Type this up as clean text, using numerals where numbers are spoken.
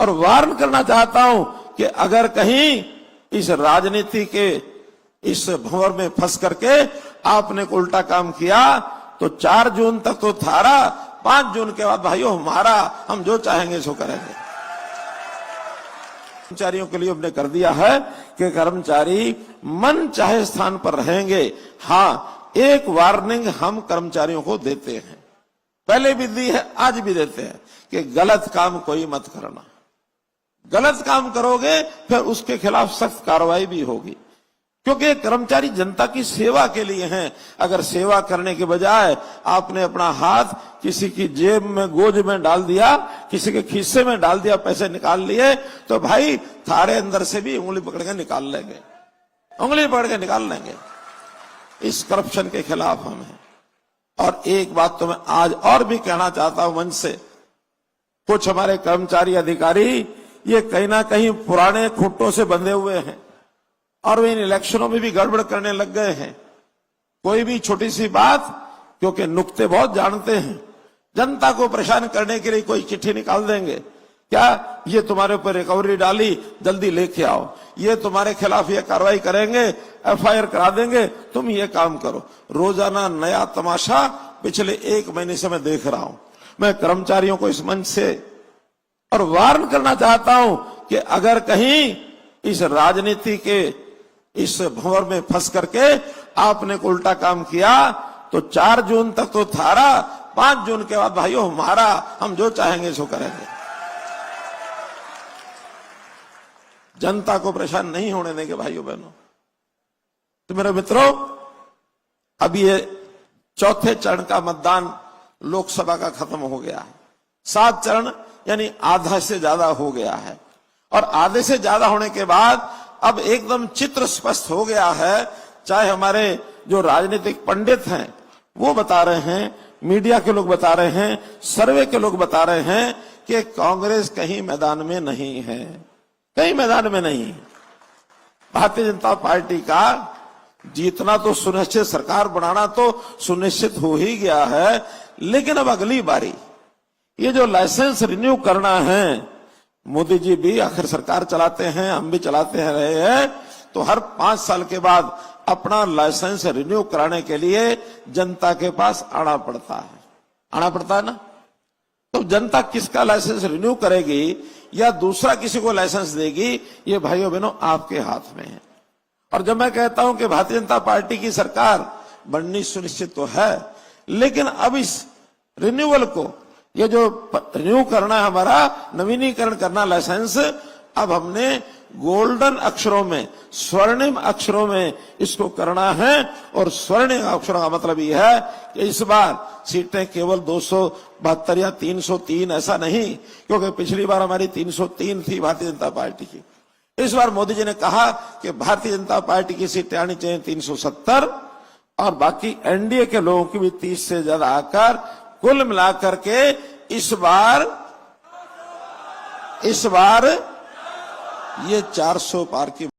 और वार्न करना चाहता हूं कि अगर कहीं इस राजनीति के इस भंवर में फंस करके आपने उल्टा काम किया तो 4 जून तक तो थारा, 5 जून के बाद भाइयों हमारा, हम जो चाहेंगे सो करेंगे। कर्मचारियों के लिए हमने कर दिया है कि कर्मचारी मन चाहे स्थान पर रहेंगे। हाँ, एक वार्निंग हम कर्मचारियों को देते हैं, पहले भी दी है, आज भी देते हैं कि गलत काम कोई मत करना। गलत काम करोगे फिर उसके खिलाफ सख्त कार्रवाई भी होगी, क्योंकि कर्मचारी जनता की सेवा के लिए हैं। अगर सेवा करने के बजाय आपने अपना हाथ किसी की जेब में, गोज में डाल दिया, किसी के खीसे में डाल दिया, पैसे निकाल लिए, तो भाई थारे अंदर से भी उंगली पकड़ के निकाल लेंगे, उंगली पकड़ के निकाल लेंगे। इस करप्शन के खिलाफ हम हैं। और एक बात तो मैं आज और भी कहना चाहता हूं मंच से, कुछ हमारे कर्मचारी अधिकारी ये कहीं ना कहीं पुराने खूंटों से बंधे हुए हैं और वे इन इलेक्शनों में भी गड़बड़ करने लग गए हैं। कोई भी छोटी सी बात, क्योंकि नुक्ते बहुत जानते हैं, जनता को परेशान करने के लिए कोई चिट्ठी निकाल देंगे, क्या ये तुम्हारे ऊपर रिकवरी डाली, जल्दी लेके आओ, ये तुम्हारे खिलाफ ये कार्रवाई करेंगे, एफआईआर करा देंगे, तुम ये काम करो। रोजाना नया तमाशा पिछले 1 महीने से मैं देख रहा हूं। मैं कर्मचारियों को इस मंच से और वार्न करना चाहता हूं कि अगर कहीं इस राजनीति के इस भंवर में फंस करके आपने उल्टा काम किया तो 4 जून तक तो थारा, 5 जून के बाद भाइयों हमारा, हम जो चाहेंगे सो करेंगे। जनता को परेशान नहीं होने देंगे भाइयों बहनों। तो मेरे मित्रों, अब ये 4थे चरण का मतदान लोकसभा का खत्म हो गया है। 7 चरण यानी आधा से ज्यादा हो गया है, और आधे से ज्यादा होने के बाद अब एकदम चित्र स्पष्ट हो गया है। चाहे हमारे जो राजनीतिक पंडित हैं वो बता रहे हैं, मीडिया के लोग बता रहे हैं, सर्वे के लोग बता रहे हैं कि कांग्रेस कहीं मैदान में नहीं है, कहीं मैदान में नहीं है। भारतीय जनता पार्टी का जीतना तो सुनिश्चित, सरकार बनाना तो सुनिश्चित हो ही गया है, लेकिन अब अगली बारी ये जो लाइसेंस रिन्यू करना है, मोदी जी भी आखिर सरकार चलाते हैं, हम भी चलाते हैं रहे हैं, तो हर 5 साल के बाद अपना लाइसेंस रिन्यू कराने के लिए जनता के पास आना पड़ता है ना। तो जनता किसका लाइसेंस रिन्यू करेगी या दूसरा किसी को लाइसेंस देगी, ये भाइयों बहनों आपके हाथ में है। और जब मैं कहता हूं कि भारतीय जनता पार्टी की सरकार बननी सुनिश्चित तो है, लेकिन अब इस रिन्यूअल को, ये जो रिन्यू करना है, हमारा नवीनीकरण करना लाइसेंस, अब हमने गोल्डन अक्षरों में, स्वर्णिम अक्षरों में इसको करना है। और स्वर्णिम अक्षरों का मतलब यह है कि इस बार सीटें केवल 272 या 303 ऐसा नहीं, क्योंकि पिछली बार हमारी 303 थी भारतीय जनता पार्टी की। इस बार मोदी जी ने कहा कि भारतीय जनता पार्टी की सीटें आनी चाहिए 370, और बाकी एनडीए के लोगों की भी 30 से ज्यादा आकर कुल मिलाकर के इस बार ये 400 पार की